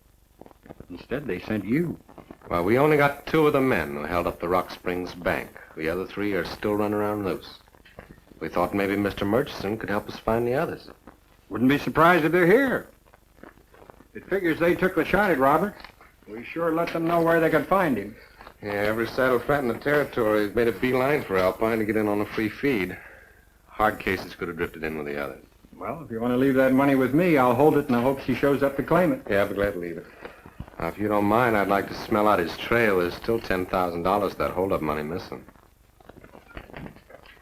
Instead, they sent you. Well, we only got 2 of the men who held up the Rock Springs Bank. The other 3 are still running around loose. We thought maybe Mr. Murchison could help us find the others. Wouldn't be surprised if they're here. It figures they took the shot at Robert. We sure let them know where they could find him. Yeah, every saddle fat in the territory has made a beeline for Alpine to get in on a free feed. Hard cases could have drifted in with the others. Well, if you want to leave that money with me, I'll hold it in the hopes he shows up to claim it. Yeah, I'll be glad to leave it. Now, if you don't mind, I'd like to smell out his trail. There's still $10,000 that hold-up money missing.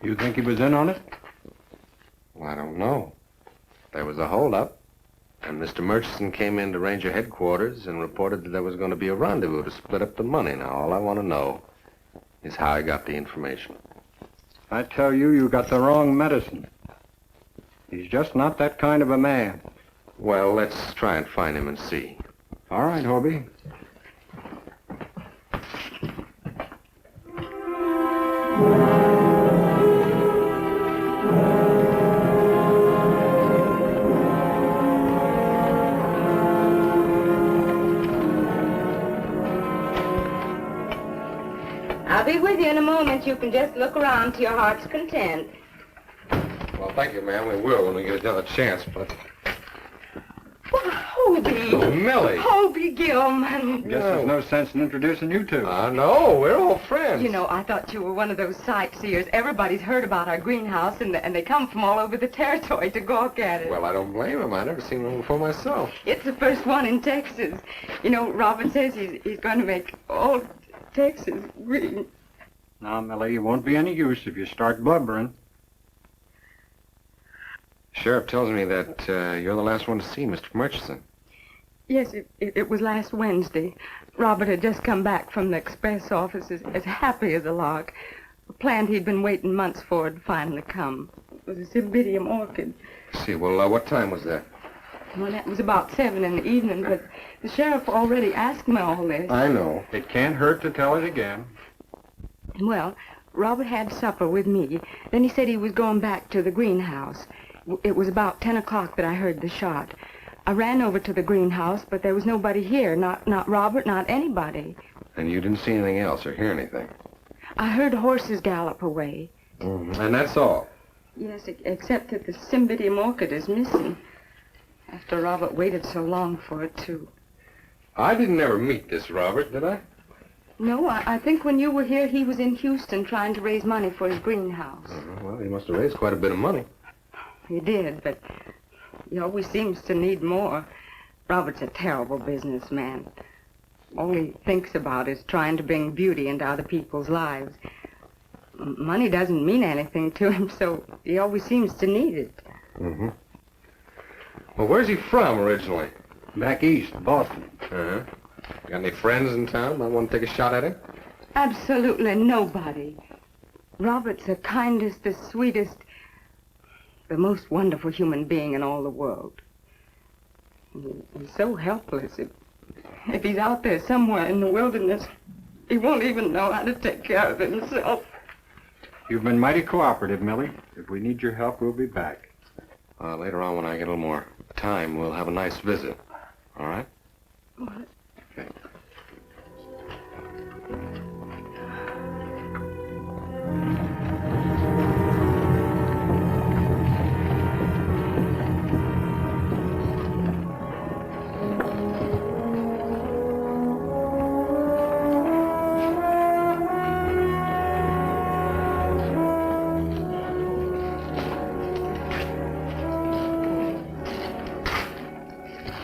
You think he was in on it? Well, I don't know. There was a hold-up, and Mr. Murchison came into Ranger headquarters and reported that there was going to be a rendezvous to split up the money. Now, all I want to know is how he got the information. I tell you, you got the wrong medicine. He's just not that kind of a man. Well, let's try and find him and see. All right, Hoby. I'll be with you in a moment. You can just look around to your heart's content. Well, thank you, ma'am. We will when we get another chance, but... Well, Hoby. Oh, Millie. Hoby Gilman. Guess there's no sense in introducing you two. No, we're all friends. You know, I thought you were one of those sightseers. Everybody's heard about our greenhouse, and they come from all over the territory to gawk at it. Well, I don't blame him. I never seen one before myself. It's the first one in Texas. You know, Robert says he's going to make all Texas green. Now, Millie, it won't be any use if you start blubbering. Sheriff tells me that you're the last one to see Mr. Murchison. Yes, it was last Wednesday. Robert had just come back from the express office as happy as a lark. A plant he'd been waiting months for had finally come. It was a cymbidium orchid. See, well, what time was that? Well, that was about 7 in the evening, but the sheriff already asked me all this. I know. It can't hurt to tell it again. Well, Robert had supper with me. Then he said he was going back to the greenhouse. It was about 10 o'clock that I heard the shot. I ran over to the greenhouse, but there was nobody here. Not Robert, not anybody. And you didn't see anything else or hear anything? I heard horses gallop away. And that's all? Yes, except that the cymbidium orchid is missing. After Robert waited so long for it, too. I didn't ever meet this Robert, did I? No, I think when you were here, he was in Houston trying to raise money for his greenhouse. Well, he must have raised quite a bit of money. He did, but he always seems to need more. Robert's a terrible businessman. All he thinks about is trying to bring beauty into other people's lives. Money doesn't mean anything to him, so he always seems to need it. Mm-hmm. Well, where's he from originally? Back east, Boston. Uh-huh. Got any friends in town? Might want to take a shot at him? Absolutely nobody. Robert's the kindest, the sweetest, the most wonderful human being in all the world. He's so helpless. If he's out there somewhere in the wilderness, he won't even know how to take care of himself. You've been mighty cooperative, Millie. If we need your help, we'll be back. Later on, when I get a little more time, we'll have a nice visit. All right? What? Okay.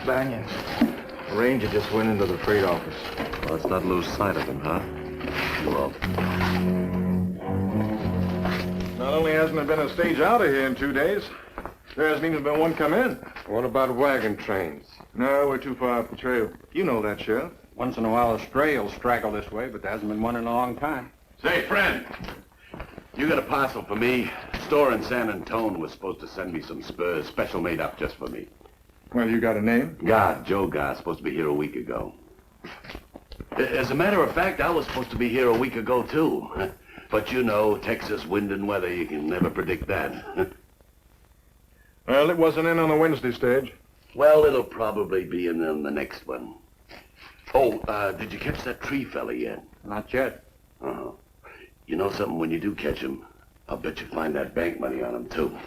Banyan. The ranger just went into the freight office. Well, let's not lose sight of him, huh? Well. Not only hasn't there been a stage out of here in 2 days, there hasn't even been one come in. What about wagon trains? No, we're too far off the trail. You know that, Sheriff. Once in a while, a stray will straggle this way, but there hasn't been one in a long time. Say, friend, you got a parcel for me. Store in San Antone was supposed to send me some spurs, special made up just for me. Well, you got a name? God, Joe God, supposed to be here a week ago. As a matter of fact, I was supposed to be here a week ago, too. But you know, Texas wind and weather, you can never predict that. Well, it wasn't in on the Wednesday stage. Well, it'll probably be in on the next one. Oh, did you catch that tree fella yet? Not yet. Uh-huh. You know something, when you do catch him, I'll bet you find that bank money on him, too.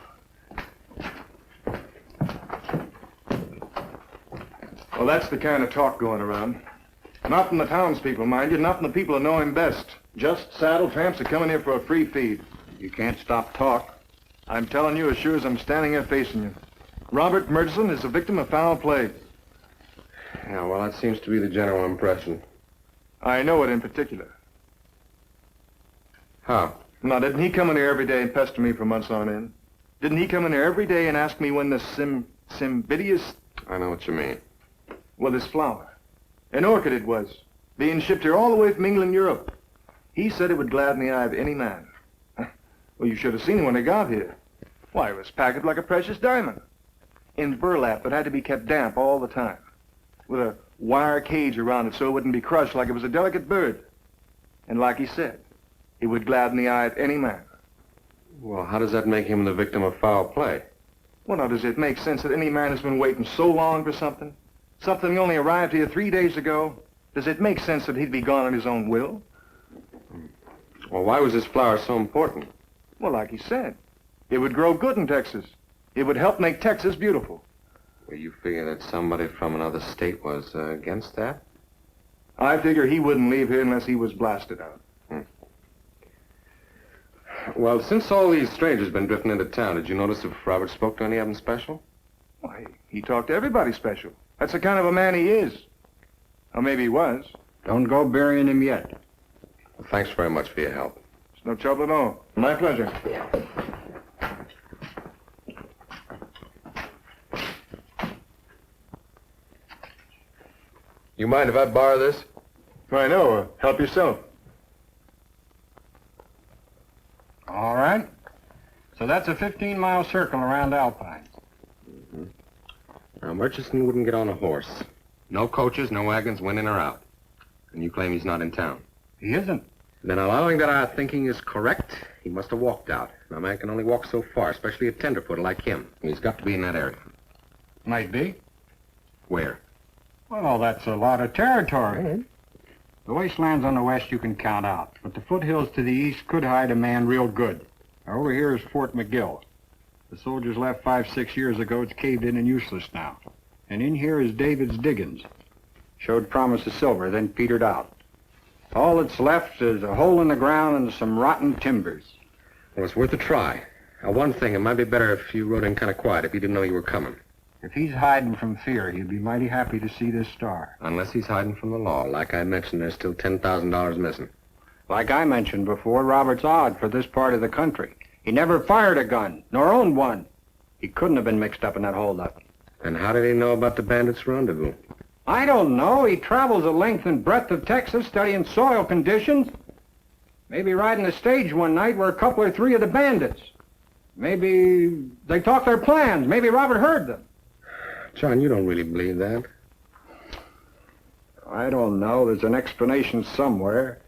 Well, that's the kind of talk going around. Not from the townspeople, mind you, not from the people who know him best. Just saddle tramps are coming here for a free feed. You can't stop talk. I'm telling you as sure as I'm standing here facing you. Robert Murchison is a victim of foul play. Yeah, well, that seems to be the general impression. I know it in particular. How? Now, didn't he come in here every day and pester me for months on end? Didn't he come in here every day and ask me when the cymbidius... I know what you mean. Well, this flower. An orchid it was. Being shipped here all the way from England, Europe. He said it would gladden the eye of any man. Well, you should have seen it when it got here. Why, it was packaged like a precious diamond. In burlap that had to be kept damp all the time. With a wire cage around it so it wouldn't be crushed like it was a delicate bird. And like he said, it would gladden the eye of any man. Well, how does that make him the victim of foul play? Well, now, does it make sense that any man has been waiting so long for something? Something only arrived here 3 days ago? Does it make sense that he'd be gone on his own will? Well, why was this flower so important? Well, like he said, it would grow good in Texas. It would help make Texas beautiful. Well, you figure that somebody from another state was against that? I figure he wouldn't leave here unless he was blasted out. Well, since all these strangers been drifting into town, did you notice if Robert spoke to any of them special? Why, he talked to everybody special. That's the kind of a man he is. Or maybe he was. Don't go burying him yet. Well, thanks very much for your help. It's no trouble at all. My pleasure. You mind if I borrow this? Why, no. Help yourself. All right. So that's a 15-mile circle around Alpine. Mm-hmm. Now, Murchison wouldn't get on a horse. No coaches, no wagons went in or out. And you claim he's not in town. He isn't. Then allowing that our thinking is correct, he must have walked out. Now, a man can only walk so far, especially a tenderfooter like him. And he's got to be in that area. Might be. Where? Well, that's a lot of territory. The wastelands on the west you can count out, but the foothills to the east could hide a man real good. Now, over here is Fort McGill. The soldiers left 5-6 years ago. It's caved in and useless now. And in here is David's diggings. Showed promise of silver, then petered out. All that's left is a hole in the ground and some rotten timbers. Well, it's worth a try. Now, one thing, it might be better if you rode in kind of quiet, if he didn't know you were coming. If he's hiding from fear, he'd be mighty happy to see this star. Unless he's hiding from the law. Like I mentioned, there's still $10,000 missing. Like I mentioned before, Robert's odd for this part of the country. He never fired a gun, nor owned one. He couldn't have been mixed up in that holdup. And how did he know about the bandits' rendezvous? I don't know. He travels the length and breadth of Texas studying soil conditions. Maybe riding a stage one night where a couple or three of the bandits. Maybe they talked their plans. Maybe Robert heard them. John, you don't really believe that. I don't know. There's an explanation somewhere.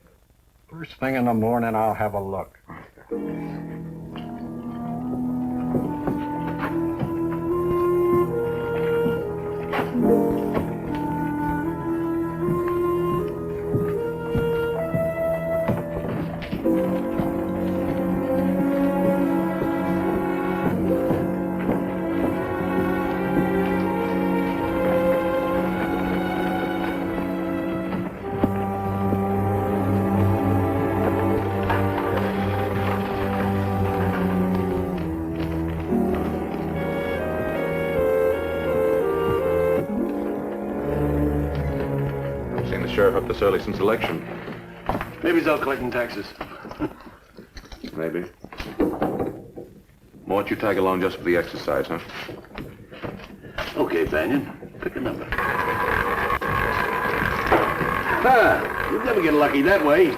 First thing in the morning, I'll have a look. Sheriff up this early since election. Maybe he's out collecting taxes. Maybe. Why don't you tag along just for the exercise, huh? Okay, Banyan. Pick a number. Ah, you'd never get lucky that way.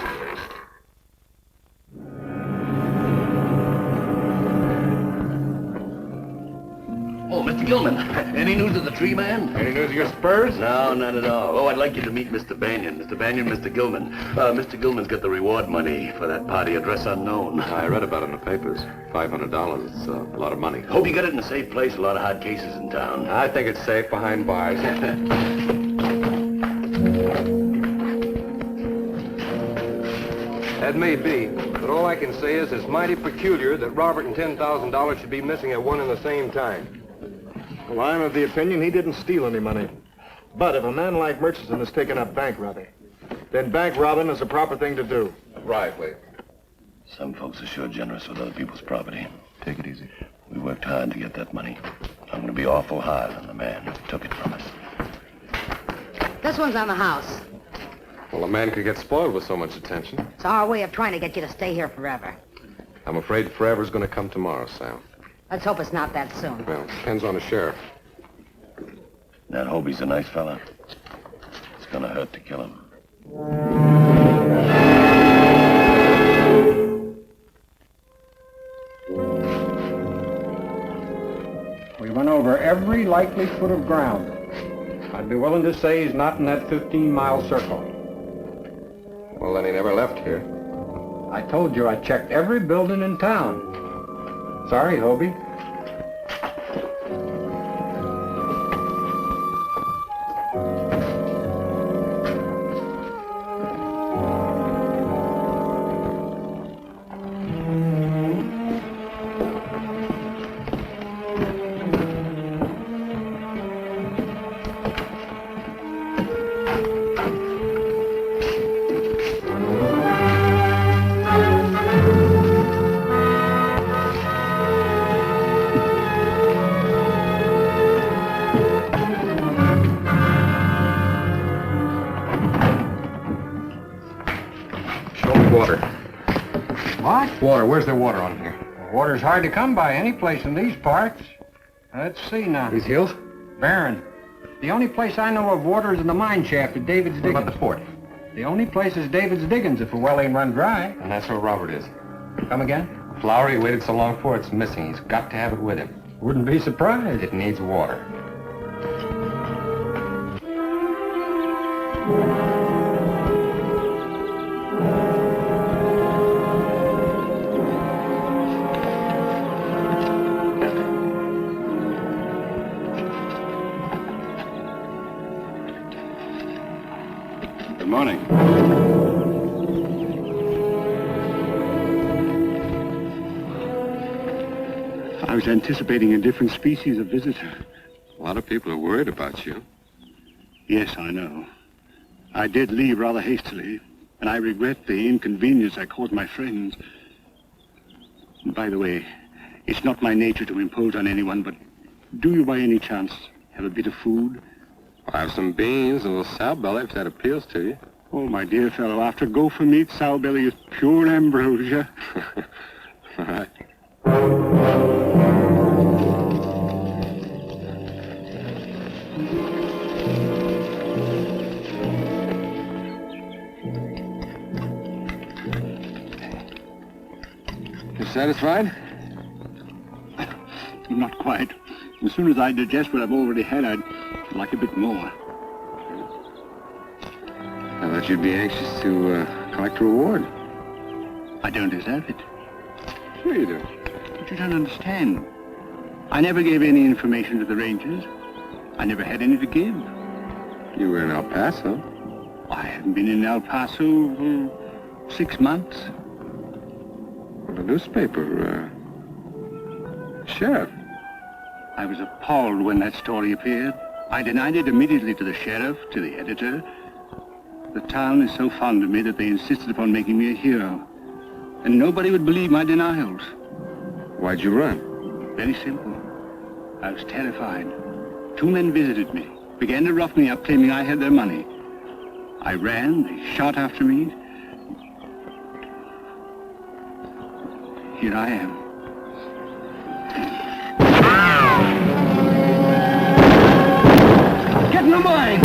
Oh, Mr. Gilman, any news of the tree man? Any news of your spurs? No, not at all. Oh, I'd like you to meet Mr. Banyan. Mr. Banyan, Mr. Gilman. Mr. Gilman's got the reward money for that party, address unknown. I read about it in the papers. $500. It's a lot of money. Hope you got it in a safe place. A lot of hard cases in town. I think it's safe behind bars. That may be, but all I can say is it's mighty peculiar that Robert and $10,000 should be missing at one and the same time. Well, I'm of the opinion he didn't steal any money. But if a man like Murchison is taking up bank robbing, then bank robbing is the proper thing to do. Right, Wade. Some folks are sure generous with other people's property. Take it easy. We worked hard to get that money. I'm going to be awful hard on the man who took it from us. This one's on the house. Well, a man could get spoiled with so much attention. It's our way of trying to get you to stay here forever. I'm afraid forever's going to come tomorrow, Sam. Let's hope it's not that soon. Well, depends on the sheriff. That Hoby's a nice fella. It's going to hurt to kill him. We went over every likely foot of ground. I'd be willing to say he's not in that 15-mile circle. Well, then he never left here. I told you I checked every building in town. Sorry, Hoby. Water. Where's there water on here? Water's hard to come by any place in these parts. Let's see now. These hills? Barren. The only place I know of water is in the mine shaft at David's Diggings. What about the fort? The only place is David's Diggings if a well ain't run dry. And that's where Robert is. Come again? The flower he waited so long for, it's missing. He's got to have it with him. Wouldn't be surprised. It needs water. was anticipating a different species of visitor. A lot of people are worried about you. Yes, I know. I did leave rather hastily, and I regret the inconvenience I caused my friends. And by the way, it's not my nature to impose on anyone, but do you by any chance have a bit of food? I have some beans and a little sow belly if that appeals to you. Oh, my dear fellow, after gopher meat, sow belly is pure ambrosia. All right. You satisfied? Not quite. As soon as I digest what I've already had, I'd like a bit more. I thought you'd be anxious to collect a reward. I don't deserve it. Sure you do. But you don't understand. I never gave any information to the Rangers. I never had any to give. You were in El Paso. I haven't been in El Paso for 6 months. Well, the newspaper, sheriff. I was appalled when that story appeared. I denied it immediately to the sheriff, to the editor. The town is so fond of me that they insisted upon making me a hero. And nobody would believe my denials. Why'd you run? Very simple. I was terrified. 2 men visited me, began to rough me up, claiming I had their money. I ran, they shot after me. Here I am. Get in the mine!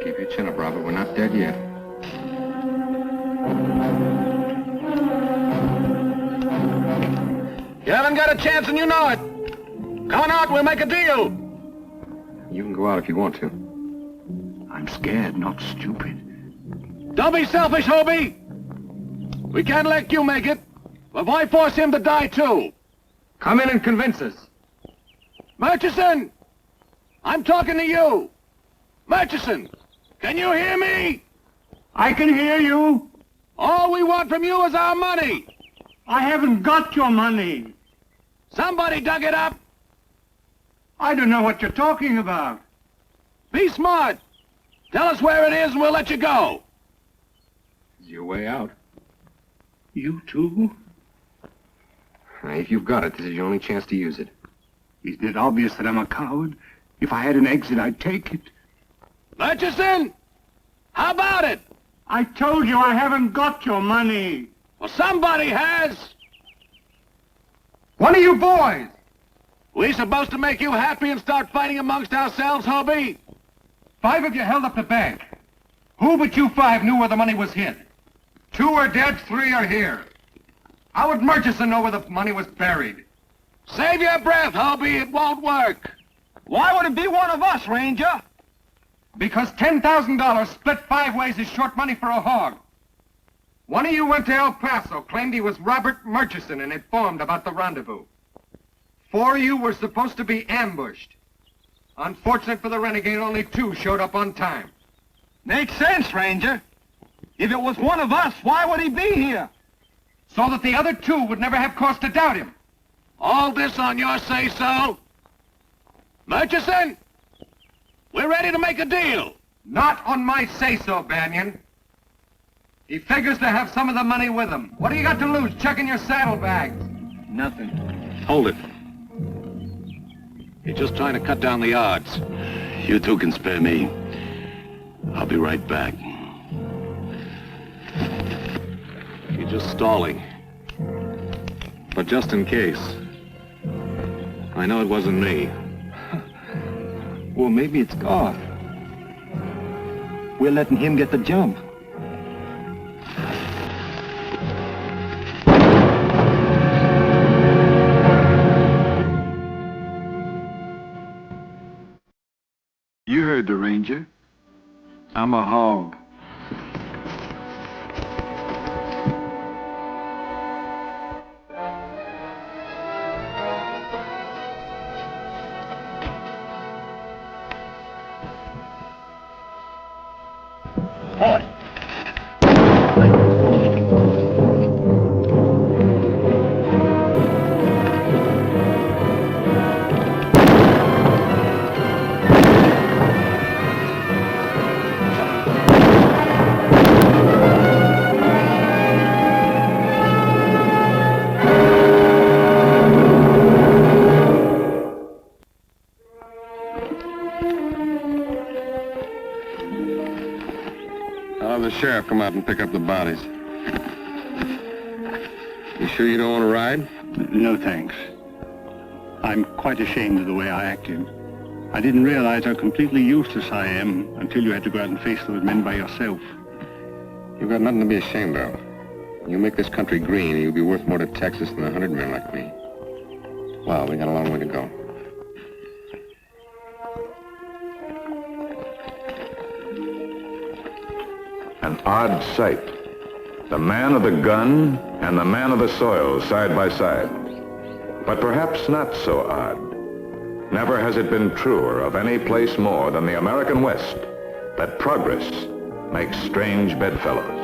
Keep your chin up, Robert. We're not dead yet. You haven't got a chance and you know it. Come on out, we'll make a deal. You can go out if you want to. I'm scared, not stupid. Don't be selfish, Hoby. We can't let you make it, but why force him to die too? Come in and convince us. Murchison! I'm talking to you. Murchison, can you hear me? I can hear you. All we want from you is our money. I haven't got your money. Somebody dug it up. I don't know what you're talking about. Be smart. Tell us where it is and we'll let you go. This is your way out. You too? If you've got it, this is your only chance to use it. Isn't it obvious that I'm a coward? If I had an exit, I'd take it. Murchison! How about it? I told you I haven't got your money. Well, somebody has. One of you boys! We supposed to make you happy and start fighting amongst ourselves, Hoby? 5 of you held up the bank. Who but you 5 knew where the money was hid? 2 are dead, 3 are here. How would Murchison know where the money was buried? Save your breath, Hoby. It won't work. Why would it be one of us, Ranger? Because $10,000 split 5 ways is short money for a hog. One of you went to El Paso, claimed he was Robert Murchison, and informed about the rendezvous. 4 of you were supposed to be ambushed. Unfortunate for the renegade, only 2 showed up on time. Makes sense, Ranger. If it was one of us, why would he be here? So that the other 2 would never have cause to doubt him. All this on your say-so? Murchison, we're ready to make a deal. Not on my say-so, Banyan. He figures to have some of the money with him. What do you got to lose checking your saddlebags? Nothing. Hold it. You're just trying to cut down the odds. You 2 can spare me. I'll be right back. You're just stalling. But just in case, I know it wasn't me. Well, maybe it's God. We're letting him get the jump. You heard the Ranger. I'm a hog. Hold it. I'll have the sheriff come out and pick up the bodies. You sure you don't want to ride? No, thanks. I'm quite ashamed of the way I acted. I didn't realize how completely useless I am until you had to go out and face those men by yourself. You've got nothing to be ashamed of. You make this country green, and you'll be worth more to Texas than 100 men like me. Well, we got a long way to go. An odd sight. The man of the gun and the man of the soil side by side. But perhaps not so odd. Never has it been truer of any place more than the American West that progress makes strange bedfellows.